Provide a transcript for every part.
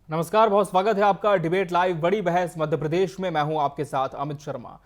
नमस्कार, बहुत स्वागत है आपका डिबेट लाइव बड़ी बहस मध्य प्रदेश में। मैं हूं आपके साथ अमित शर्मा।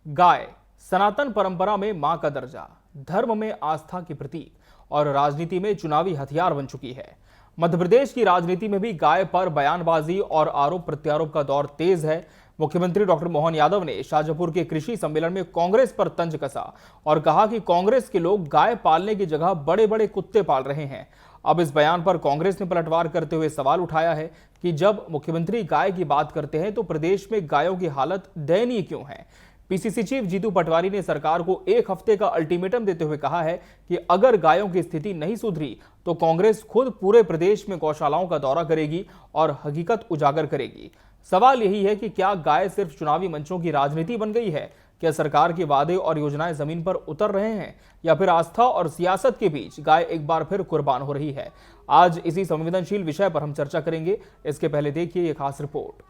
गाय सनातन परंपरा में मां का दर्जा, धर्म में आस्था की प्रतीक और राजनीति में चुनावी हथियार बन चुकी है। मध्य प्रदेश की राजनीति में भी गाय पर बयानबाजी और आरोप प्रत्यारोप का दौर तेज है। मुख्यमंत्री डॉक्टर मोहन यादव ने शाजापुर के कृषि सम्मेलन में कांग्रेस पर तंज कसा और कहा कि कांग्रेस के लोग गाय पालने की जगह बड़े बड़े कुत्ते पाल रहे हैं। अब इस बयान पर कांग्रेस ने पलटवार करते हुए सवाल उठाया है कि जब मुख्यमंत्री गाय की बात करते हैं तो प्रदेश में गायों की हालत दयनीय क्यों है। पीसीसी चीफ जीतू पटवारी ने सरकार को एक हफ्ते का अल्टीमेटम देते हुए कहा है कि अगर गायों की स्थिति नहीं सुधरी तो कांग्रेस खुद पूरे प्रदेश में गौशालाओं का दौरा करेगी और हकीकत उजागर करेगी। सवाल यही है कि क्या गाय सिर्फ चुनावी मंचों की राजनीति बन गई है? क्या सरकार के वादे और योजनाएं जमीन पर उतर रहे हैं या फिर आस्था और सियासत के बीच गाय एक बार फिर कुर्बान हो रही है? आज इसी संवेदनशील विषय पर हम चर्चा करेंगे। इसके पहले देखिए ये खास रिपोर्ट।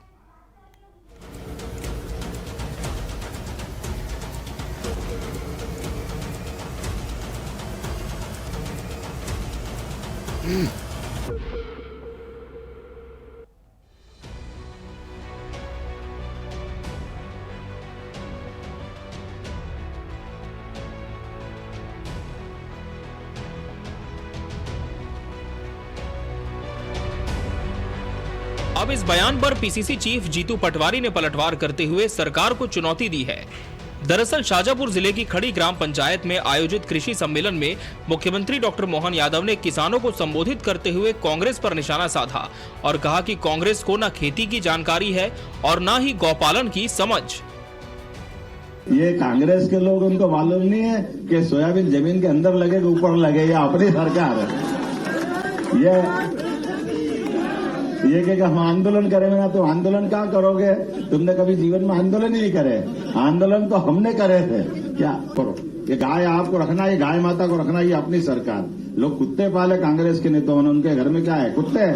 अब इस बयान पर पीसीसी चीफ जीतू पटवारी ने पलटवार करते हुए सरकार को चुनौती दी है। दरअसल शाजापुर जिले की खड़ी ग्राम पंचायत में आयोजित कृषि सम्मेलन में मुख्यमंत्री डॉक्टर मोहन यादव ने किसानों को संबोधित करते हुए कांग्रेस पर निशाना साधा और कहा कि कांग्रेस को न खेती की जानकारी है और न ही गौपालन की समझ। ये कांग्रेस के लोग, उनको मालूम नहीं है कि सोयाबीन जमीन के अंदर लगे कि ऊपर लगे, या अपनी सरकार है। ये कि हम आंदोलन करेंगे ना, तो आंदोलन क्या करोगे? तुमने कभी जीवन में आंदोलन ही नहीं करे। आंदोलन तो हमने करे थे। क्या करो? ये गाय आपको रखना, ये गाय माता को रखना, ये अपनी सरकार। लोग कुत्ते पाले कांग्रेस के नेता, उनके घर में क्या है? कुत्ते।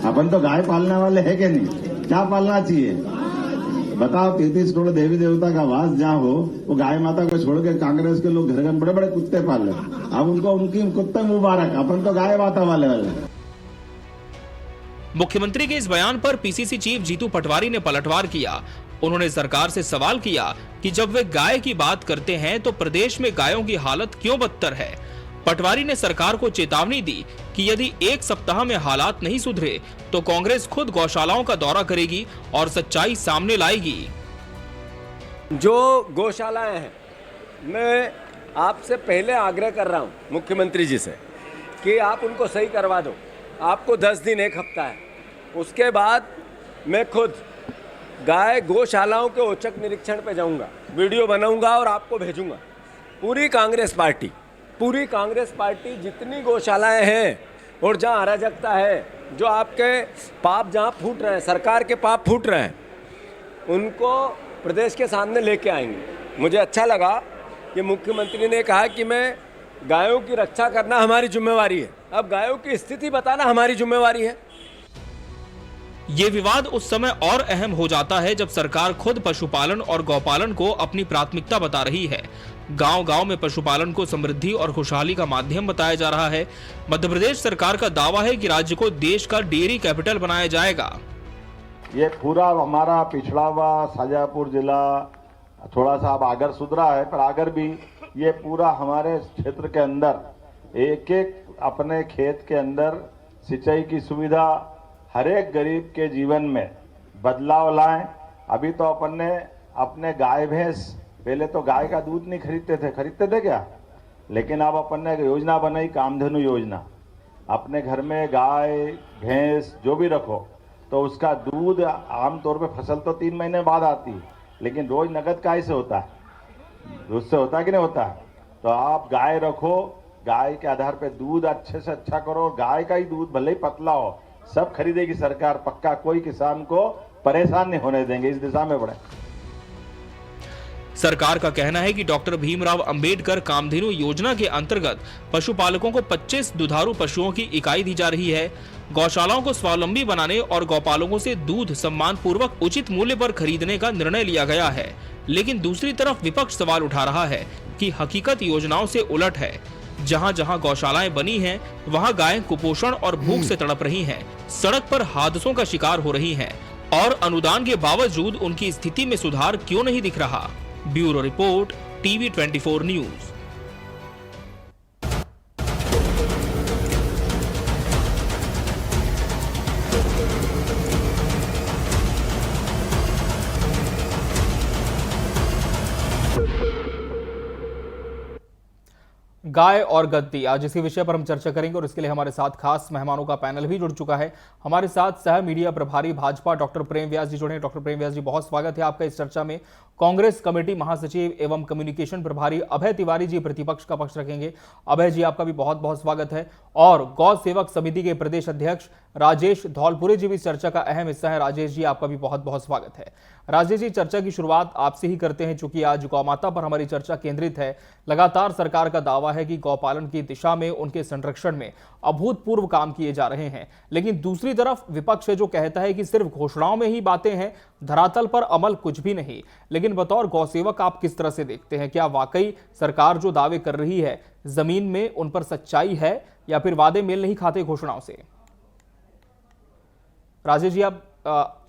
अपन तो गाय पालने वाले है कि नहीं? क्या पालना चाहिए बताओ? 33 करोड़ देवी देवता का वास जहाँ हो, वो गाय माता को छोड़ के कांग्रेस के लोग घर घर बड़े बड़े कुत्ते पाल रहे। अब उनको उनकी कुत्ते मुबारक, अपन तो गाय माता वाले। मुख्यमंत्री के इस बयान पर पीसीसी चीफ जीतू पटवारी ने पलटवार किया। उन्होंने सरकार से सवाल किया कि जब वे गाय की बात करते हैं तो प्रदेश में गायों की हालत क्यों बदतर है। पटवारी ने सरकार को चेतावनी दी कि यदि एक सप्ताह में हालात नहीं सुधरे तो कांग्रेस खुद गौशालाओं का दौरा करेगी और सच्चाई सामने लाएगी। जो गौशालाएं हैं, मैं आपसे पहले आग्रह कर रहा हूं मुख्यमंत्री जी से कि आप उनको सही करवा दो। आपको 10 दिन, एक हफ्ता है। उसके बाद मैं खुद गाय गौशालाओं के औचक निरीक्षण पे जाऊंगा, वीडियो बनाऊंगा और आपको भेजूंगा। पूरी कांग्रेस पार्टी जितनी गौशालाएं हैं और जहां अराजकता है, जो आपके पाप जहां फूट रहे हैं, सरकार के पाप फूट रहे हैं, उनको प्रदेश के सामने लेके आएंगे। मुझे अच्छा लगा कि मुख्यमंत्री ने कहा कि मैं गायों की रक्षा करना हमारी जिम्मेवारी है। अब गायों की स्थिति बताना हमारी जिम्मेवारी है। ये विवाद उस समय और अहम हो जाता है जब सरकार खुद पशुपालन और गौपालन को अपनी प्राथमिकता बता रही है। गांव-गांव में पशुपालन को समृद्धि और खुशहाली का माध्यम बताया जा रहा है। मध्य प्रदेश सरकार का दावा है कि राज्य को देश का डेयरी कैपिटल बनाया जाएगा। ये पूरा हमारा पिछड़ा हुआ शाजापुर जिला थोड़ा सा अब आगर सुधरा है, पर आगर भी ये पूरा हमारे क्षेत्र के अंदर एक एक अपने खेत के अंदर सिंचाई की सुविधा, हर एक गरीब के जीवन में बदलाव लाएं। अभी तो अपन ने अपने गाय भैंस, पहले तो गाय का दूध नहीं खरीदते थे क्या? लेकिन अब अपन ने योजना बनाई, कामधेनु योजना। अपने घर में गाय भैंस जो भी रखो तो उसका दूध आमतौर पे फसल तो 3 महीने बाद आती है, लेकिन रोज नगद काय से होता है? दूध से होता है कि नहीं होता है? तो आप गाय रखो, गाय के आधार पे दूध अच्छे से अच्छा करो। गाय का ही दूध भले ही पतला हो, सब खरीदेगी सरकार पक्का। कोई किसान को परेशान नहीं होने देंगे, इस दिशा में बढ़े। सरकार का कहना है कि डॉक्टर भीमराव अंबेडकर कामधेनु योजना के अंतर्गत पशुपालकों को 25 दुधारू पशुओं की इकाई दी जा रही है। गौशालाओं को स्वावलंबी बनाने और गौपालकों से दूध सम्मान पूर्वक उचित मूल्य पर खरीदने का निर्णय लिया गया है। लेकिन दूसरी तरफ विपक्ष सवाल उठा रहा है कि हकीकत योजनाओं से उलट है। जहां जहां गौशालाएं बनी हैं, वहां गायें कुपोषण और भूख से तड़प रही हैं, सड़क पर हादसों का शिकार हो रही हैं और अनुदान के बावजूद उनकी स्थिति में सुधार क्यों नहीं दिख रहा। Bureau report, TV 24 news. गाय और गद्दी, आज इसी विषय पर हम चर्चा करेंगे और इसके लिए हमारे साथ खास मेहमानों का पैनल भी जुड़ चुका है। हमारे साथ सह मीडिया प्रभारी भाजपा डॉक्टर प्रेम व्यास जी जुड़े हैं। डॉक्टर प्रेम व्यास जी, बहुत स्वागत है आपका इस चर्चा में। कांग्रेस कमेटी महासचिव एवं कम्युनिकेशन प्रभारी अभय तिवारी जी प्रतिपक्ष का पक्ष रखेंगे। अभय जी, आपका भी बहुत बहुत स्वागत है। और गौ सेवक समिति के प्रदेश अध्यक्ष राजेश धौलपुरे जी भी इस चर्चा का अहम हिस्सा है। राजेश जी, आपका भी बहुत बहुत स्वागत है। राजेश जी, चर्चा की शुरुआत आपसे ही करते हैं, चूंकि आज गौमाता पर हमारी चर्चा केंद्रित है। लगातार सरकार का दावा है कि गौपालन की दिशा में, उनके संरक्षण में अभूतपूर्व काम किए जा रहे हैं, लेकिन दूसरी तरफ विपक्ष है जो कहता है कि सिर्फ घोषणाओं में ही बातें हैं, धरातल पर अमल कुछ भी नहीं। लेकिन बतौर गौसेवक आप किस तरह से देखते हैं? क्या वाकई सरकार जो दावे कर रही है जमीन में उन पर सच्चाई है, या फिर वादे मेल नहीं खाते घोषणाओं से? राजेश जी, आप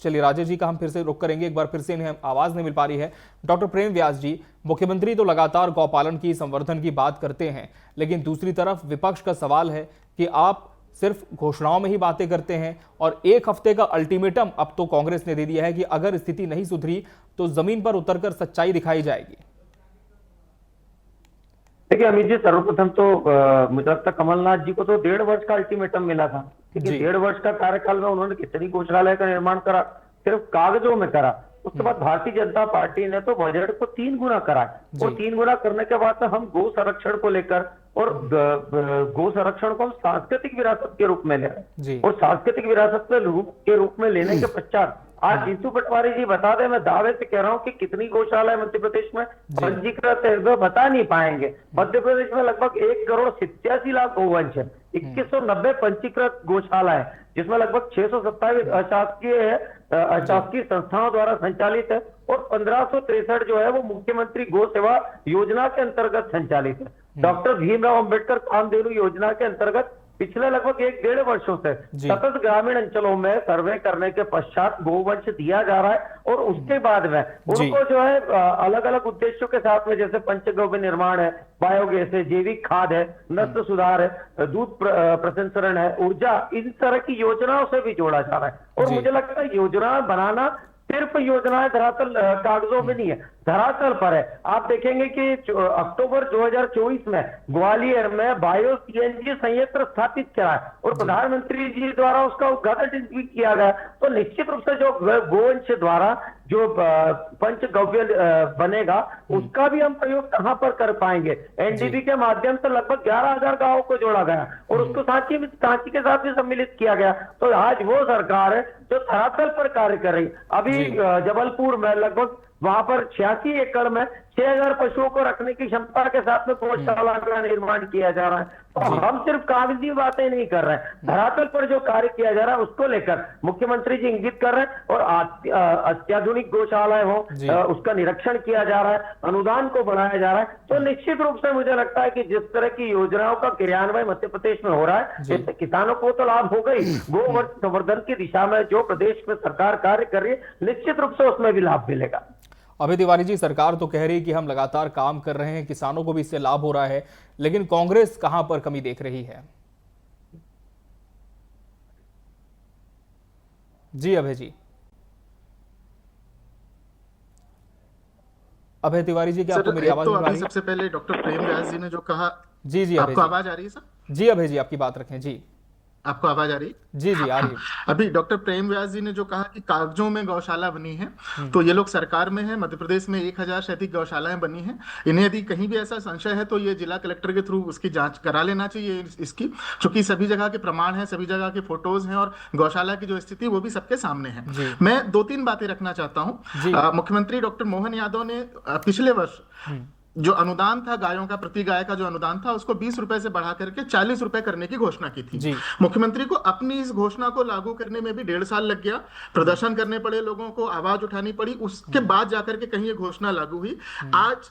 चलिए, राजेश जी का हम फिर से रुख करेंगे, एक बार फिर से इन्हें आवाज नहीं मिल पा रही है। डॉक्टर प्रेम व्यास जी, मुख्यमंत्री तो लगातार गौपालन की संवर्धन की बात करते हैं, लेकिन दूसरी तरफ विपक्ष का सवाल है कि आप सिर्फ घोषणाओं में ही बातें करते हैं और एक हफ्ते का अल्टीमेटम अब तो कांग्रेस ने दे दिया है कि अगर स्थिति नहीं सुधरी तो जमीन पर उतरकर सच्चाई दिखाई जाएगी। देखिए अमित जी, सर्वप्रथम तो मुझे लगता है कमलनाथ जी को तो 1.5 वर्ष का अल्टीमेटम मिला था। ठीक है, 1.5 वर्ष का कार्यकाल में उन्होंने कितनी गौशाला का निर्माण करा? सिर्फ कागजों में करा। उसके बाद भारतीय जनता पार्टी ने तो बजट को 3 गुना करा, और 3 गुना करने के बाद हम गौ संरक्षण को लेकर और गौ संरक्षण को हम सांस्कृतिक विरासत के रूप में ले रहे, और सांस्कृतिक विरासत के रूप में लेने के पश्चात आज जीतू पटवारी जी बता दे, मैं दावे से कह रहा हूँ कि कितनी गौशाला है मध्य प्रदेश में पंजीकृत है वो बता नहीं पाएंगे। मध्य प्रदेश में लगभग 1,87,00,000 गौवंश है, 2190 पंजीकृत गौशाला है, जिसमें लगभग 627 अशासकीय संस्थाओं द्वारा संचालित है, और 1563 जो है वो मुख्यमंत्री गौ सेवा योजना के अंतर्गत संचालित है। डॉक्टर भीमराव अंबेडकर कामधेनु योजना के अंतर्गत पिछले लगभग 1-1.5 वर्षों से सतत ग्रामीण अंचलों में सर्वे करने के पश्चात गोवंश दिया जा रहा है, और उसके बाद में उनको जो है अलग अलग उद्देश्यों के साथ में, जैसे पंचगव्य निर्माण है, बायोगैस है, जैविक खाद है, नस्ल सुधार है, दूध प्रसंस्करण है, ऊर्जा, इन तरह की योजनाओं से भी जोड़ा जा रहा है। और मुझे लगता है योजना बनाना सिर्फ योजनाएं धरातल कागजों में नहीं है, धरातल पर है। आप देखेंगे कि अक्टूबर 2024 में ग्वालियर में बायो सीएनजी संयंत्र स्थापित किया है, और प्रधानमंत्री जी द्वारा उसका उद्घाटन भी किया गया। तो निश्चित रूप से जो गोवंश द्वारा जो पंचगव्य बनेगा उसका भी हम प्रयोग कहां पर कर पाएंगे? एनडीबी के माध्यम से लगभग 11,000 गांवों को जोड़ा गया, और उसको सांची के साथ भी सम्मिलित किया गया। तो आज वो सरकार है जो धरातल पर कार्य कर रही। अभी जबलपुर में लगभग वहां पर 86 एकड़ में 6,000 पशुओं को रखने की क्षमता के साथ में गौशाला का निर्माण किया जा रहा है। तो हम सिर्फ कागजी बातें नहीं कर रहे हैं, धरातल पर जो कार्य किया जा रहा है उसको लेकर मुख्यमंत्री जी इंगित कर रहे हैं, और अत्याधुनिक गौशालाएं हो उसका निरीक्षण किया जा रहा है, अनुदान को बढ़ाया जा रहा है। तो निश्चित रूप से मुझे लगता है कि जिस तरह की योजनाओं का क्रियान्वयन मध्य प्रदेश में हो रहा है, इससे किसानों को तो लाभ होगा ही, गोवंश संवर्धन की दिशा में जो प्रदेश में सरकार कार्य कर रही है, निश्चित रूप से उसमें भी लाभ मिलेगा। अभय तिवारी जी, सरकार तो कह रही है कि हम लगातार काम कर रहे हैं, किसानों को भी इससे लाभ हो रहा है, लेकिन कांग्रेस कहां पर कमी देख रही है? जी अभय जी, अभय तिवारी जी, क्या आपको मेरी आवाज आ रही है? सबसे पहले डॉक्टर प्रेम व्यास जी ने जो कहा, जी आपको आवाज आ रही है सर? जी अभय जी, आपकी बात रखें। जी, आपको आवाज आ रही है? जी जी आ रही है। अभी डॉक्टर प्रेम व्यास जी ने जो कहा कि कागजों में गौशाला बनी है, तो ये लोग सरकार में है, मध्य प्रदेश में 1,000 से अधिक गौशालाएं बनी हैं। इन्हें यदि कहीं भी ऐसा संशय है तो ये जिला कलेक्टर के थ्रू उसकी जांच करा लेना चाहिए इसकी, क्योंकि सभी जगह के प्रमाण है, सभी जगह के फोटोज हैं, और गौशाला की जो स्थिति वो भी सबके सामने है। मैं 2-3 बातें रखना चाहता हूँ। मुख्यमंत्री डॉक्टर मोहन यादव ने पिछले वर्ष जो अनुदान था गायों का, प्रति गाय का जो अनुदान था उसको 20 रुपए से बढ़ा करके 40 रुपए करने की घोषणा की थी। जी। मुख्यमंत्री को अपनी इस घोषणा को लागू करने में भी 1.5 साल लग गया, प्रदर्शन करने पड़े, लोगों को आवाज उठानी पड़ी, उसके बाद जाकर के कहीं ये घोषणा लागू हुई। आज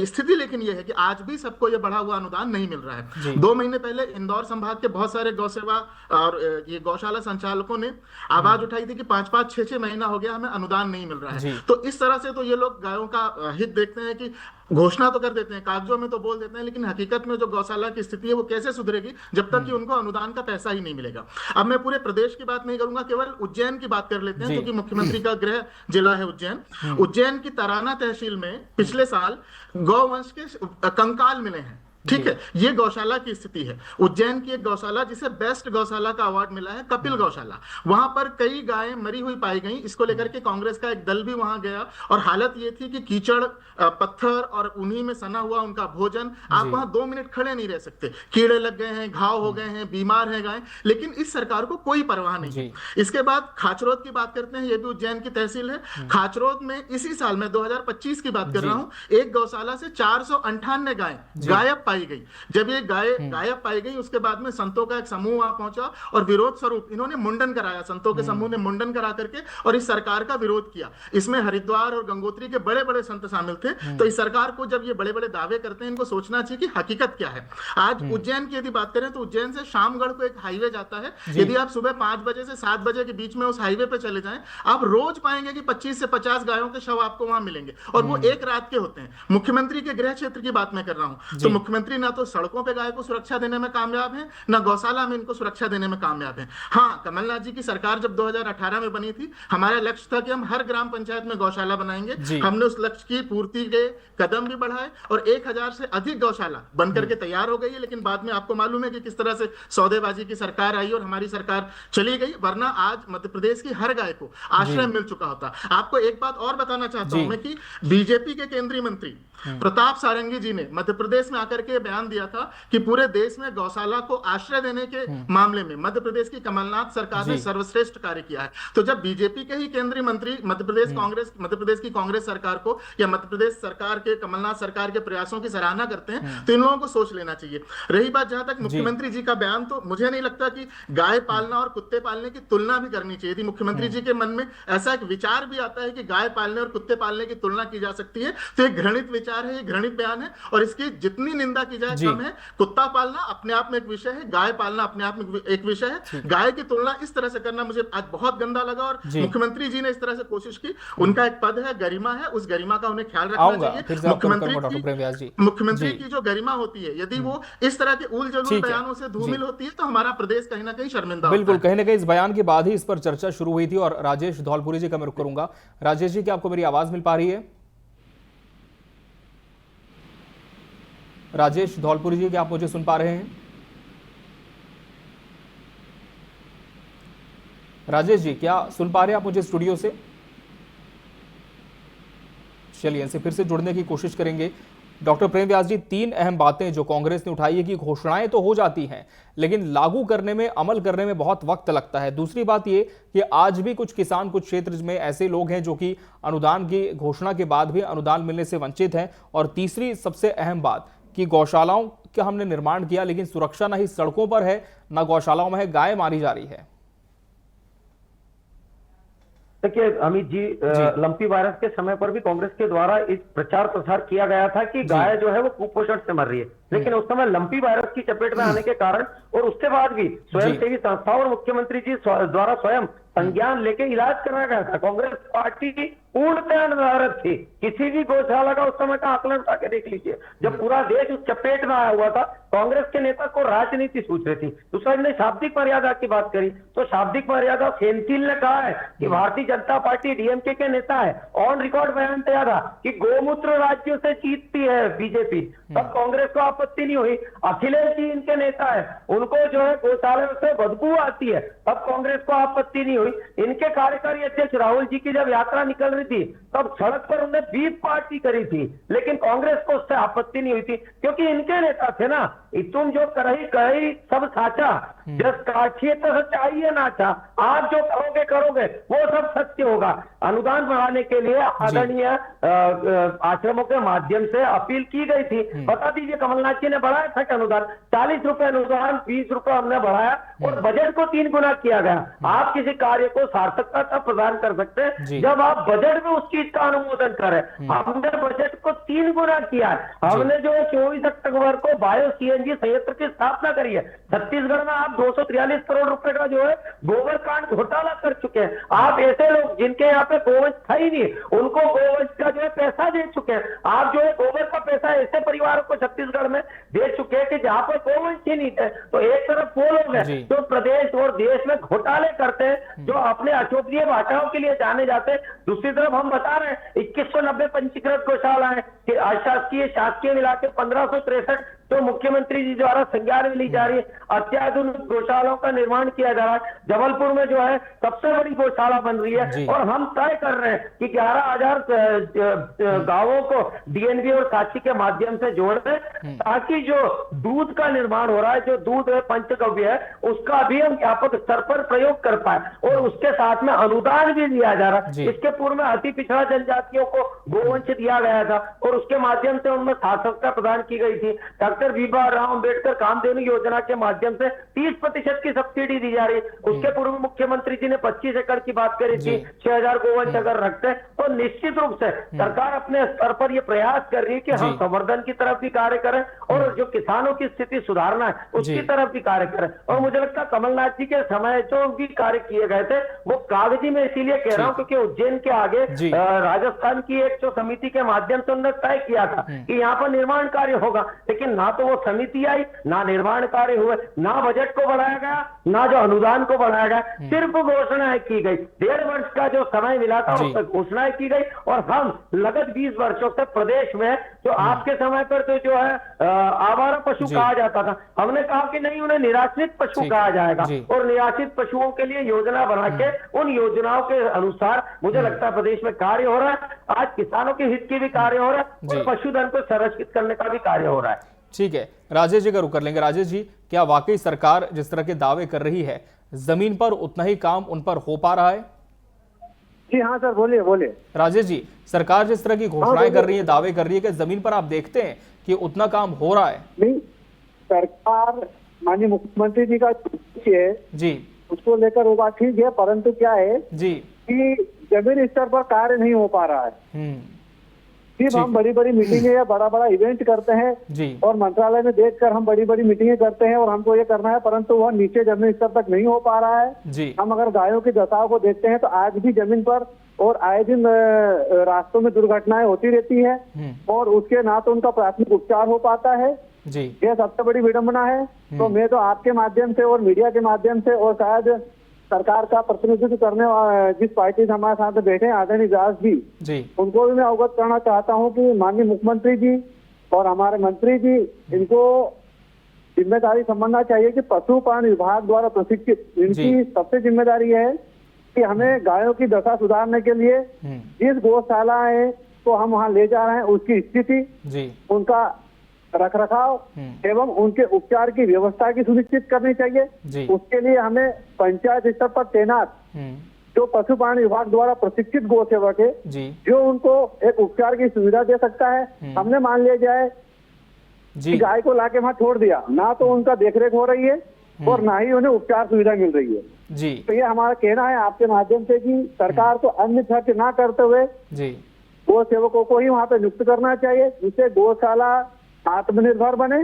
स्थिति लेकिन ये है कि आज भी सबको ये बढ़ा हुआ अनुदान नहीं मिल रहा है। 2 महीने पहले इंदौर संभाग के बहुत सारे गौ सेवा और ये गौशाला संचालकों ने आवाज उठाई थी कि 5-5, 6-6 महीना हो गया हमें अनुदान नहीं मिल रहा है। तो इस तरह से तो ये लोग गायों का हित देखते हैं कि घोषणा तो कर देते हैं, कागजों में तो बोल देते हैं, लेकिन हकीकत में जो गौशाला की स्थिति है वो कैसे सुधरेगी जब तक कि उनको अनुदान का पैसा ही नहीं मिलेगा। अब मैं पूरे प्रदेश की बात नहीं करूंगा, केवल उज्जैन की बात कर लेते हैं क्योंकि मुख्यमंत्री का गृह जिला है उज्जैन। उज्जैन की तराना तहसील में पिछले साल गौवंश के कंकाल मिले हैं। ठीक है, ये गौशाला की स्थिति है। उज्जैन की एक गौशाला जिसे बेस्ट गौशाला का अवार्ड मिला है, कपिल गौशाला, वहां पर कई गायें मरी हुई पाई गई। इसको लेकर के कांग्रेस का एक दल भी वहां गया और हालत ये थी कि कीचड़, पत्थर और उन्हीं में सना हुआ उनका भोजन, आप वहां 2 मिनट खड़े नहीं रह सकते। कीड़े लग गए हैं, घाव हो गए हैं, बीमार है गाय, लेकिन इस सरकार को कोई परवाह नहीं। इसके बाद खाचरोद की बात करते हैं, ये भी उज्जैन की तहसील है। खाचरोद में इसी साल में 2025 की बात कर रहा हूं, एक गौशाला से 498 गाय गायब पाई गई। जब ये गाय गायब पाई गई उसके बाद में संतों का एक समूह वहां पहुंचा और विरोध स्वरूप इन्होंने मुंडन कराया। संतों के समूह ने मुंडन करा करके और इस सरकार का विरोध किया। इसमें हरिद्वार और गंगोत्री के बड़े बड़े संत शामिल थे। तो इस सरकार को जब ये बड़े बड़े दावे करते हैं, इनको सोचना चाहिए कि हकीकत क्या है। आज उज्जैन की यदि बात करें तो उज्जैन से शामगढ़ को एक हाईवे जाता है। यदि आप सुबह 5 बजे से 7 बजे के बीच में उस हाईवे पे चले जाएं, आप रोज पाएंगे कि 25 से 50 गायों के शव आपको वहां मिलेंगे और वो एक रात के होते हैं। मुख्यमंत्री के गृह क्षेत्र की बात मैं कर रहा हूं, तो मुख्यमंत्री ना तो सड़कों पे गाय को सुरक्षा देने में कामयाब है, ना गौशाला में इनको सुरक्षा देने में कामयाब है। हाँ, कमलनाथ जी की सरकार जब 2018 में बनी थी, हमारा लक्ष्य था कि हम हर ग्राम पंचायत में गौशाला बनाएंगे। हमने उस लक्ष्य की पूर्ति के कदम भी बढ़ाए और 1000 से अधिक गौशाला बनकर के तैयार हो गई है। लेकिन बाद में आपको मालूम है कि किस तरह से सौदेबाजी की सरकार आई और हमारी सरकार चली गई, वरना आज मध्य प्रदेश की हर गाय को आश्रय मिल चुका होता। आपको एक बात और बताना चाहता हूं मैं कि बीजेपी के केंद्रीय मंत्री प्रताप सारंगी जी ने मध्य प्रदेश में आकर के बयान दिया था कि पूरे देश में गौशाला को आश्रय देने के मामले में मध्य प्रदेश की कमलनाथ सरकार ने सर्वश्रेष्ठ कार्य किया है। तो जब बीजेपी के ही केंद्रीय मंत्री मध्य प्रदेश की कांग्रेस सरकार को या मध्य प्रदेश सरकार के कमलनाथ सरकार के प्रयासों की सराहना करते हैं, तो इन लोगों को सोच लेना चाहिए। रही बात जहां तक मुख्यमंत्री जी का बयान, तो मुझे नहीं लगता कि गाय पालना और कुत्ते पालने की तुलना भी करनी चाहिए थी। मुख्यमंत्री जी के मन में ऐसा एक विचार भी आता है कि गाय पालने और कुत्ते पालने की तुलना की जा सकती है, तो एक घृणित विचार है, घृणित बयान है और इसकी जितनी निंदा की जाए कम है। कुत्ता पालना अपने आप में एक विषय है, गाय पालना अपने आप में एक विषय है। गाय की तुलना इस तरह से करना मुझे आज बहुत गंदा लगा और मुख्यमंत्री जी ने इस तरह से कोशिश की। उनका एक पद है, गरिमा है, उस गरिमा का उन्हें ख्याल रखना चाहिए। मुख्यमंत्री की जो गरिमा होती है, यदि वो इस तरह के उल जलूल बयानों से धूमिल होती है, तो हमारा प्रदेश कहीं ना कहीं शर्मिंदा। बिल्कुल, कहीं ना कहीं इस बयान के बाद ही इस पर चर्चा शुरू हुई थी। और राजेश धौलपुरी जी का मैं रुख करूंगा। राजेश जी, क्या आपको मेरी आवाज मिल पा रही है? राजेश धौलपुरी जी, क्या आप मुझे सुन पा रहे हैं? राजेश जी, क्या सुन पा रहे हैं आप मुझे स्टूडियो से? चलिए, इनसे फिर से जुड़ने की कोशिश करेंगे। डॉक्टर प्रेम व्यास जी, 3 अहम बातें जो कांग्रेस ने उठाई है कि घोषणाएं तो हो जाती हैं, लेकिन लागू करने में, अमल करने में बहुत वक्त लगता है। दूसरी बात ये कि आज भी कुछ किसान, कुछ क्षेत्र में ऐसे लोग हैं जो कि अनुदान की घोषणा के बाद भी अनुदान मिलने से वंचित हैं। और तीसरी सबसे अहम बात कि गौशालाओं का हमने निर्माण किया, लेकिन सुरक्षा ना ही सड़कों पर है, ना गौशालाओं में है, गाय मारी जा रही है। देखिए अमित जी, लंपी वायरस के समय पर भी कांग्रेस के द्वारा इस प्रचार प्रसार किया गया था कि गाय जो है वो कुपोषण से मर रही है, लेकिन उस समय लंपी वायरस की चपेट में आने के कारण और उसके बाद भी स्वयंसेवी संस्थाओं और मुख्यमंत्री जी द्वारा स्वयं संज्ञान लेके इलाज कराया गया था। कांग्रेस पार्टी पूर्णतः निर्धारित थी। किसी भी गौशाला का उस समय का आकलन उठा के देख लीजिए, जब पूरा देश उस चपेट में आया हुआ था, कांग्रेस के नेता को राजनीति सूझ रही थी। दूसरा, हमने शाब्दिक मर्यादा की बात करी, तो शाब्दिक मर्यादा सेंथिल ने कहा है कि भारतीय जनता पार्टी डीएमके के नेता है, ऑन रिकॉर्ड बयान दिया था कि गोमूत्र राज्यों से जीतती है बीजेपी, तब कांग्रेस को आपत्ति नहीं हुई। अखिलेश जी इनके नेता है, उनको जो है गौशाला से बदबू आती है, तब कांग्रेस को आपत्ति नहीं हुई। इनके कार्यकारी अध्यक्ष राहुल जी की जब यात्रा निकल रही थी, तब सड़क पर उन्हें बीफ पार्टी करी थी, लेकिन कांग्रेस को उससे आपत्ति नहीं हुई थी, क्योंकि इनके नेता थे ना। तुम जो कही सब साचा, जस काछिए तो चाहिए ना था, आप जो करोगे वो सब सत्य होगा। अनुदान बढ़ाने के लिए आदरणीय आश्रमों के माध्यम से अपील की गई थी। बता दीजिए कमलनाथ जी ने बढ़ाया था कि अनुदान 40 रुपए अनुदान 20 रुपए हमने बढ़ाया और बजट को 3 गुना किया गया। आप किसी कार्य को सार्थकता तब प्रदान कर सकते हैं जब आप बजट में उस चीज का अनुमोदन करें। हमने बजट को 3 गुना किया है। हमने जो 24 अक्टूबर को बायो सीएनजी संयंत्र की स्थापना करी है। छत्तीसगढ़ में आप 243 करोड़ रुपए का जो है गोबर कांड घोटाला कर चुके हैं। आप ऐसे लोग जिनके यहाँ पे गोवंश था ही नहीं, उनको गोवंश का जो है पैसा दे चुके हैं। आप जो है गोबर का पैसा ऐसे परिवारों को छत्तीसगढ़ में दे चुके हैं कि जहां पर गोवंश ही नहीं थे। तो एक तरफ वो लोग हैं जो प्रदेश और देश में घोटाले करते हैं, जो अपने अशोभनीय भाषाओं के लिए जाने जाते हैं। दूसरी तरफ हम बता रहे हैं 2190 पंजीकृत गौशालाएं, अशासकीय शासकीय मिला के 1563 तो मुख्यमंत्री जी द्वारा संज्ञान में ली जा रही है। अत्याधुनिक गौशालाओं का निर्माण किया जा रहा है। जबलपुर में जो है सबसे बड़ी गौशाला बन रही है और हम तय कर रहे हैं कि 11,000 गांवों को डीएनबी और साक्षी के माध्यम से जोड़ दें, ताकि जो दूध का निर्माण हो रहा है, जो दूध है पंचगव्य है, उसका भी हम व्यापक स्तर पर प्रयोग कर पाए और उसके साथ में अनुदान भी दिया जा रहा है। इसके पूर्व में अति पिछड़ा जनजातियों को गोवंश दिया गया था और उसके माध्यम से उनमें सार्थकता प्रदान की गई थी। डॉक्टर भीमराव अंबेडकर कामधेनु योजना के माध्यम से 30% की सब्सिडी दी जा रही है। उसके पूर्व मुख्यमंत्री जी ने 25 एकड़ की बात करी थी। 6,000 गोवंश अगर रखते हैं तो निश्चित रूप से सरकार अपने स्तर पर यह प्रयास कर रही है कि हम संवर्धन की तरफ भी कार्य करें और जो किसानों की स्थिति सुधारना है उसकी तरफ भी कार्य करें। और मुझे लगता है कमलनाथ जी के समय जो भी कार्य किए गए थे वो कागजी में इसीलिए कह रहा हूं क्योंकि उज्जैन के आगे राजस्थान की एक जो समिति के माध्यम से उन्होंने तय किया था कि यहाँ पर निर्माण कार्य होगा, लेकिन ना तो वो समिति आई, ना निर्माण कार्य हुए, ना बजट को बढ़ाया गया, ना जो अनुदान को बढ़ाया गया, सिर्फ घोषणाएं की गई। 1.5 वर्ष का जो समय मिला था उस तक घोषणाएं की गई और हम लगभग 20 वर्षों से प्रदेश में जो आपके समय पर तो जो है आवारा पशु कहा जाता था, हमने कहा कि नहीं, उन्हें निराश्रित पशु कहा जाएगा और निराश्रित पशुओं के लिए योजना बना के उन योजनाओं के अनुसार मुझे लगता है प्रदेश में कार्य हो रहा है। आज किसानों के हित की भी कार्य हो रहा है और पशुधन को संरक्षित करने का भी कार्य हो रहा है। ठीक है, राजेश जी का रुक कर लेंगे। राजेश जी, क्या वाकई सरकार जिस तरह के दावे कर रही है जमीन पर उतना ही काम उन पर हो पा रहा है? जी हाँ सर, बोलिए बोलिए। राजेश जी, सरकार जिस तरह की घोषणाएं कर रही है, दावे कर रही है, कि जमीन पर आप देखते हैं कि उतना काम हो रहा है? नहीं, सरकार माननीय मुख्यमंत्री जी का है जी, उसको लेकर वो बात ठीक है, परंतु क्या है जी कि जमीन स्तर पर कार्य नहीं हो पा रहा है। सिर्फ हम बड़ी बड़ी मीटिंगें या बड़ा बड़ा इवेंट करते हैं और मंत्रालय में देखकर हम बड़ी बड़ी मीटिंगें करते हैं और हमको ये करना है, परंतु वह नीचे जमीन स्तर तक नहीं हो पा रहा है। हम अगर गायों की दशाओं को देखते हैं तो आज भी जमीन पर और आए दिन रास्तों में दुर्घटनाएं होती रहती है और उसके ना तो उनका प्राथमिक उपचार हो पाता है। यह सबसे बड़ी विडंबना है। तो मैं तो आपके माध्यम से और मीडिया के माध्यम से और शायद सरकार का प्रतिनिधित्व करने जिस पार्टी से हमारे साथ बैठे हैं आदरणीय व्यास जी, उनको भी मैं अवगत करना चाहता हूं कि माननीय मुख्यमंत्री जी और हमारे मंत्री जी, इनको जिम्मेदारी समझना चाहिए कि पशुपालन विभाग द्वारा प्रशिक्षित इनकी सबसे जिम्मेदारी है कि हमें गायों की दशा सुधारने के लिए जिस गौशाला है तो हम वहाँ ले जा रहे हैं उसकी स्थिति, उनका रखरखाव एवं उनके उपचार की व्यवस्था की सुनिश्चित करनी चाहिए। उसके लिए हमें पंचायत स्तर पर तैनात जो पशुपालन विभाग द्वारा प्रशिक्षित गौ सेवक है जो उनको एक उपचार की सुविधा दे सकता है। हमने मान लिया जाए कि गाय को लाके वहां छोड़ दिया, ना तो उनका देखरेख हो रही है और ना ही उन्हें उपचार सुविधा मिल रही है। तो ये हमारा कहना है आपके माध्यम से कि सरकार को अन्य खर्च ना करते हुए गौ सेवकों को ही वहाँ पे नियुक्त करना चाहिए, जिससे गौशाला आत्मनिर्भर बने।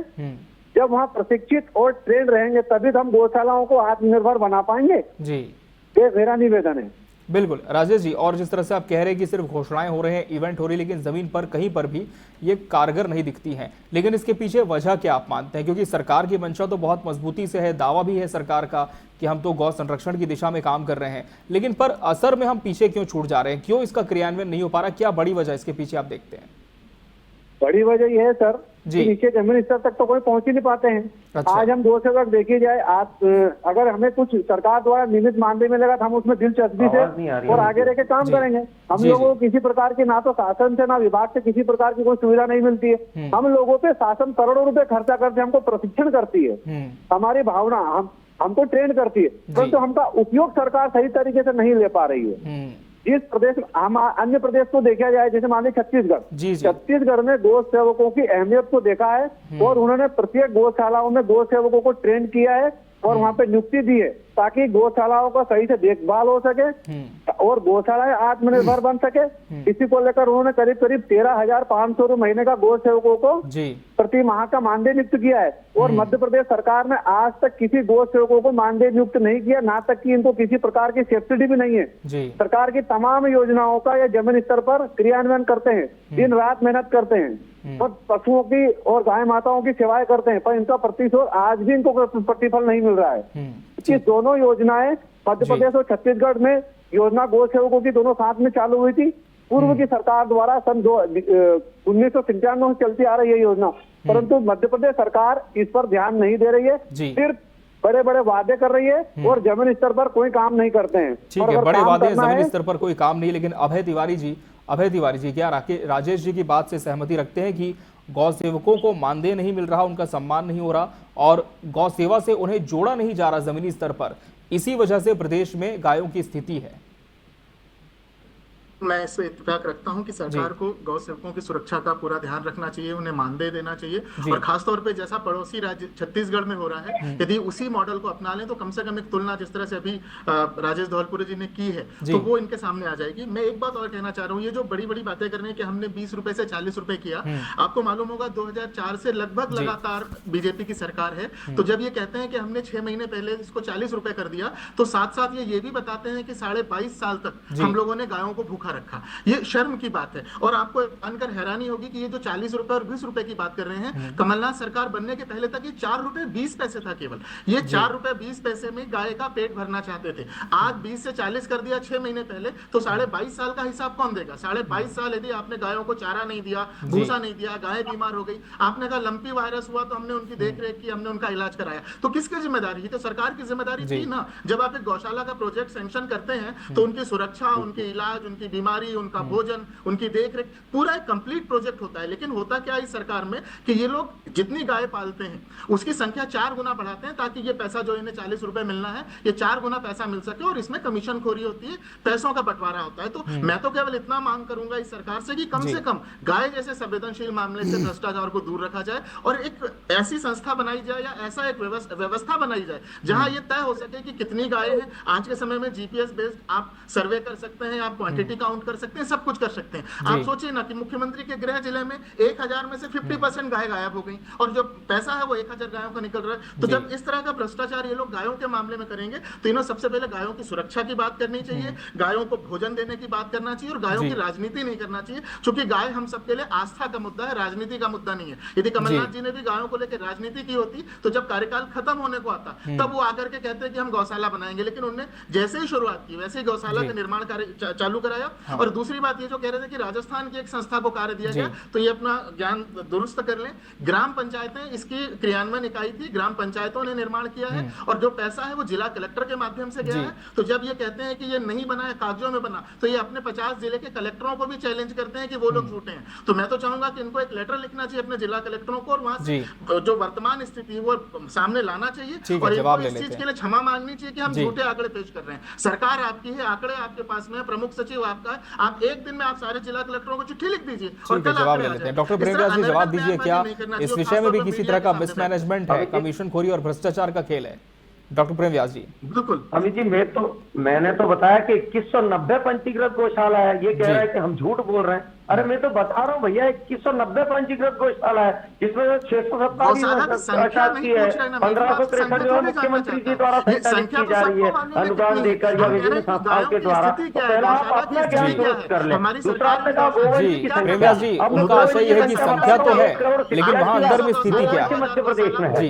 जब वहाँ प्रशिक्षित और ट्रेन रहेंगे तभी तो हम गौशालाओं को आत्मनिर्भर बना पाएंगे। ये मेरा निवेदन है। बिल्कुल राजेश जी, और जिस तरह से आप कह रहे हैं कि सिर्फ घोषणाएं हो रहे हैं, इवेंट हो रही है, लेकिन जमीन पर कहीं पर भी ये कारगर नहीं दिखती हैं, लेकिन इसके पीछे वजह क्या आप मानते हैं? क्योंकि सरकार की मंशा तो बहुत मजबूती से है, दावा भी है सरकार का कि हम तो गौ संरक्षण की दिशा में काम कर रहे हैं, लेकिन पर असर में हम पीछे क्यों छूट जा रहे हैं? क्यों इसका क्रियान्वयन नहीं हो पा रहा? क्या बड़ी वजह इसके पीछे आप देखते हैं? बड़ी वजह यह है सर जी। कि नीचे जमीन स्तर तक तो कोई पहुंच ही नहीं पाते हैं। अच्छा। आज हम गौ सेवक देखी जाए, आज अगर हमें कुछ सरकार द्वारा नियमित मानदेय मिलेगा तो हम उसमें दिलचस्पी आवाज नहीं आ रही से और है आगे रह के काम जी। करेंगे। हम जी, लोगों को किसी प्रकार की ना तो शासन से ना विभाग से किसी प्रकार की कोई सुविधा नहीं मिलती है। हम लोगों पे शासन करोड़ों रुपए खर्चा करते, हमको प्रशिक्षण करती है, हमारी भावना हमको ट्रेन करती है, परंतु हमका उपयोग सरकार सही तरीके से नहीं ले पा रही है। जिस प्रदेश हम अन्य प्रदेश को देखा जाए, जैसे मान लीजिए जी। छत्तीसगढ़ में गौ सेवकों की अहमियत को देखा है और उन्होंने प्रत्येक गौशालाओं में गौ सेवकों को ट्रेन किया है और वहाँ पे नियुक्ति दी है ताकि गौशालाओं का सही से देखभाल हो सके और गौशालाएं आत्मनिर्भर बन सके। इसी को लेकर उन्होंने करीब करीब 13,500 रुपये महीने का गौ सेवकों को प्रति माह का मानदेय नियुक्त किया है और मध्य प्रदेश सरकार ने आज तक किसी गौ सेवकों को मानदेय नियुक्त नहीं किया, ना तक कि इनको किसी प्रकार की सब्सिडी भी नहीं है। सरकार की तमाम योजनाओं का ये जमीन स्तर पर क्रियान्वयन करते हैं, दिन रात मेहनत करते हैं और पशुओं की और गाय माताओं की सेवाएं करते हैं, पर इनका प्रतिशत आज भी इनको प्रतिफल नहीं मिल रहा है। ये दोनों योजनाएं मध्य प्रदेश और छत्तीसगढ़ में योजना गौ सेवकों की दोनों साथ में चालू हुई थी पूर्व की सरकार द्वारा सन 1997 से चलती आ रही है योजना, परंतु मध्य प्रदेश सरकार इस पर ध्यान नहीं दे रही है, सिर्फ बड़े बड़े वादे कर रही है और जमीन स्तर पर कोई काम नहीं करते हैं। ठीक है, बड़े वादे जमीन स्तर पर कोई काम नहीं। लेकिन अभय तिवारी जी क्या राजेश जी की बात से सहमति रखते हैं कि गौ सेवकों को मानदेय नहीं मिल रहा, उनका सम्मान नहीं हो रहा और गौ सेवा से उन्हें जोड़ा नहीं जा रहा जमीनी स्तर पर, इसी वजह से प्रदेश में गायों की स्थिति है? मैं इस पे इत्तेफाक रखता हूं कि सरकार को गौ सेवकों की सुरक्षा का पूरा ध्यान रखना चाहिए, उन्हें मानदेय देना चाहिए और खासतौर पे जैसा पड़ोसी राज्य छत्तीसगढ़ में हो रहा है, यदि उसी मॉडल को अपना लें तो कम से कम एक तुलना जिस तरह से अभी राजेश धौलपुरे जी ने की है तो वो इनके सामने आ जाएगी। मैं एक बात और कहना चाह रहा हूँ, ये जो बड़ी बड़ी बातें कर रहे हैं कि हमने 20 रुपए से 40 रुपए किया, आपको मालूम होगा 2004 से लगभग लगातार बीजेपी की सरकार है, तो जब ये कहते हैं कि हमने 6 महीने पहले इसको 40 रुपए कर दिया तो साथ साथ ये भी बताते हैं कि 22.5 साल तक हम लोगों ने गायों को भूखा रखा। ये शर्म की बात है और आपको जानकर हैरानी होगी कि ये जो 40 रुपए और 20 रुपए की बात कर रहे हैं, कमलनाथ सरकार बनने के पहले तक ये 4 रुपए 20 पैसे था केवल। ये 4 रुपए 20 पैसे में गाय का पेट भरना चाहते थे, आज 20 से 40 कर दिया 6 महीने पहले, तो 22.5 साल का हिसाब कौन देगा? 22.5 साल यदि आपने गायों को चारा नहीं दिया, भूसा नहीं दिया, गाय बीमार हो गई, आपने कहा लंपी वायरस हुआ तो हमने उनकी देख रेख की, हमने उनका इलाज कराया, तो किसकी जिम्मेदारी? तो सरकार की जिम्मेदारी थी ना। जब आप एक गौशाला का प्रोजेक्ट सैंक्शन करते हैं तो उनकी सुरक्षा, उनके इलाज, उनकी बीमारी, उनका भोजन, उनकी देखरेख, पूरा एक कंप्लीट प्रोजेक्ट होता है। लेकिन होता क्या है इस सरकार में कि ये लोग जितनी गाय पालते हैं उसकी संख्या 4 गुना बढ़ाते हैं ताकि ये पैसा जो इन्हें 40 रुपए मिलना है ये 4 गुना पैसा मिल सके और इसमें कमीशन खोरी होती है, पैसों का बंटवारा होता है। तो मैं तो केवल इतना मांग करूंगा इस सरकार से कि कम से कम गाय जैसे संवेदनशील मामले से भ्रष्टाचार को दूर रखा जाए और एक ऐसी संस्था बनाई जाए या ऐसा एक व्यवस्था बनाई जाए जहां ये तय हो सके कि कितनी गाय है। आज के समय में जीपीएस बेस्ड आप सर्वे कर सकते हैं, आप क्वांटिटी काउंट कर सकते हैं, सब कुछ कर सकते हैं। आप सोचिए ना कि मुख्यमंत्री के गृह जिले में 1000 में से 50% गाय गायब हो गई और जो पैसा है वो 1000 गायों का निकल रहा है। तो जब इस तरह का भ्रष्टाचार ये लोग गायों के मामले में करेंगे तो इन्हें सबसे पहले गायों की सुरक्षा की बात करनी चाहिए, गायों को भोजन देने की बात करना चाहिए और गायों की राजनीति नहीं करना चाहिए, क्योंकि गाय हम सबके लिए आस्था का मुद्दा है, राजनीति का मुद्दा नहीं है। यदि कमलनाथ जी ने भी गायों को लेकर राजनीति की होती तो जब कार्यकाल खत्म होने को आता तब वो आकर के कहते कि हम गौशाला बनाएंगे, लेकिन उन्होंने जैसे ही शुरुआत की वैसे ही गौशाला का निर्माण कार्य चालू कराया। और दूसरी बात ये जो कह रहे थे कि राजस्थान की एक संस्था को कार्य दिया गया, तो ये अपना ज्ञान दुरुस्त कर लें। ग्राम पंचायतें इसकी क्रियान्वयन इकाई थी, ग्राम पंचायतों ने निर्माण किया है और जो पैसा है वो जिला कलेक्टर के माध्यम से गया है। तो जब ये कहते हैं कि ये नहीं बना है, कागजों में बना, तो ये अपने 50 जिले के कलेक्टरों को भी चैलेंज करते हैं कि वो लोग झूठे हैं। तो मैं तो चाहूंगा कि इनको एक लेटर लिखना चाहिए अपने जिला कलेक्टरों को और वहां से जो वर्तमान स्थिति है वो सामने लाना चाहिए और इनको इस चीज के लिए क्षमा मांगनी चाहिए कि हम झूठे आंकड़े पेश कर रहे हैं। सरकार आपकी है, आंकड़े आपके पास में है, प्रमुख सचिव आपका है, आप एक दिन में आप सारे जिला कलेक्टरों को चिट्ठी लिख दीजिए और कल जवाब ले लेते हैं। डॉक्टर प्रेमव्यास जी जवाब दीजिए, क्या इस विषय में भी किसी तरह का मिसमैनेजमेंट है, कमीशन खोरी और भ्रष्टाचार का खेल है? डॉक्टर प्रेमव्यास जी। बिल्कुल अमित जी, मैंने तो बताया कि 2190 पंजीकृत गौशाला है, ये कह रहा है कि हम झूठ बोल रहे हैं। अरे मैं तो बता रहा हूँ भैया, 2190 पंजीकृत गौशाला है, जिसमें 627 की है, 1563 जो मुख्यमंत्री जी द्वारा संचालित की जा रही है अनुदान देकर या विभिन्न संस्थाओं के द्वारा। तो पहला आप अपना ज्ञान दुरुस्त कर लें, दूसरा आपने कहा गोवंश की प्रेमव्यास जी, उनका आशय यह है कि संख्या तो है लेकिन वहां अंदर में स्थिति क्या है? मध्य प्रदेश में है।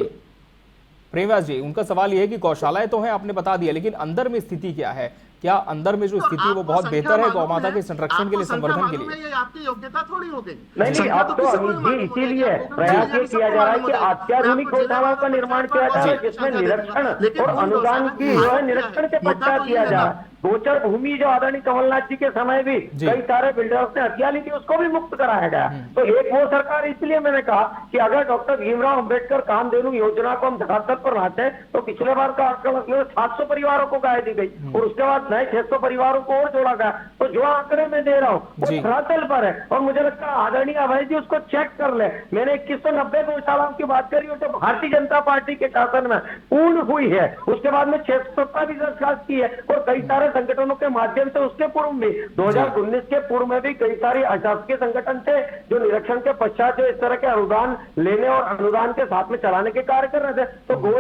प्रेमव्यास जी, उनका सवाल यह है कि गौशालाएं तो हैं, आपने बता दिया, लेकिन अंदर में स्थिति क्या है? क्या अंदर में जो स्थिति है वो बहुत बेहतर है गौ माता के संरक्षण के लिए, संवर्धन के लिए? ये आपकी योग्यता थोड़ी हो गई। नहीं, अब तो अमित जी इसीलिए प्रयास ये किया जा रहा है कि अत्याधुनिक गौशालाओं का निर्माण किया जा रहा है, जिसमें निरीक्षण और अनुदान की जो है निरीक्षण के पश्चात किया जा रहा है। गोचर भूमि जो आदरणीय कमलनाथ जी के समय भी कई सारे बिल्डर्स ने हत्या ली थी, उसको भी मुक्त कराया गया। तो एक वो सरकार, इसलिए मैंने कहा कि अगर डॉक्टर भीमराव अंबेडकर कामधेनु योजना को हम धरातल पर लाते हैं तो पिछले बार का आंकड़ा 700 परिवारों को गाय दी गई और उसके बाद नए 600 परिवारों को और जोड़ा गया। तो जो आंकड़े में दे रहा हूँ वो धरातल पर है और मुझे लगता है आदरणीय अभय जी उसको चेक कर ले। मैंने 2190 गौशालाओं की बात करी और जो भारतीय जनता पार्टी के शासन में पूर्ण हुई है, उसके बाद में 670 भी दरखास्त की है और कई सारे संगठनों के माध्यम से उसके पूर्व भी 2019 के पूर्व में भी कई सारे अशासकीय संगठन थे जो निरीक्षण के पश्चात जो इस तरह के अनुदान लेने और अनुदान के साथ में चलाने के कार्य कर रहे थे। तो गो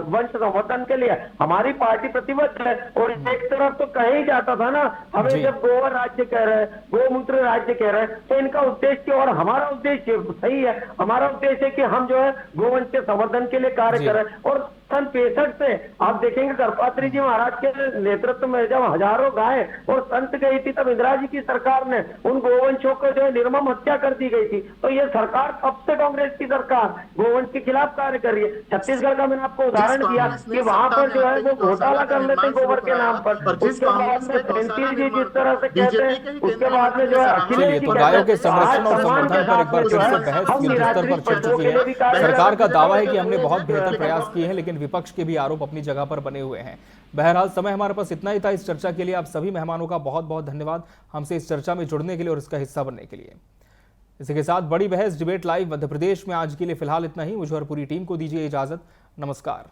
वंश संवर्धन के लिए हमारी पार्टी प्रतिबद्ध है। और एक तरफ तो कहा ही जाता था ना, हमें जब गोवर राज्य कह रहे हैं, गोमूत्र राज्य कह रहे हैं, तो इनका उद्देश्य और हमारा उद्देश्य सही है। हमारा उद्देश्य है कि हम जो है गोवंश के संवर्धन के लिए कार्य कर रहे हैं। और सन 65 से आप देखेंगे करपात्री जी महाराज के नेतृत्व में जब हजारों गाय और संत गई थी, तब इंदिरा जी की सरकार ने उन गोवंशों को जो है निर्मम हत्या कर दी गई थी। तो ये सरकार कब से कांग्रेस की सरकार गोवंश के खिलाफ कार्य कर रही है। छत्तीसगढ़ का मैंने आपको उदाहरण दिया कि वहां पर जो है वो घोटाला कर लेते हैं गोबर के नाम पर। उसके बाद में सेंथिल जी जिस तरह से कहते हैं, उसके बाद में जो है अखिलेश जी गायों के संरक्षण और संवर्धन पर एक बार फिर से बहस युद्ध स्तर पर चल चुकी है। सरकार का दावा है कि हमने बहुत बेहतर प्रयास किए हैं, लेकिन विपक्ष के भी आरोप अपनी जगह पर बने हुए हैं। बहरहाल समय हमारे पास इतना ही था इस चर्चा के लिए। आप सभी मेहमानों का बहुत बहुत धन्यवाद हमसे इस चर्चा में जुड़ने के लिए और इसका हिस्सा बनने के लिए। इसी के साथ बड़ी बहस डिबेट लाइव मध्य प्रदेश में आज के लिए फिलहाल इतना ही। मुझे और पूरी टीम को दीजिए इजाजत। नमस्कार।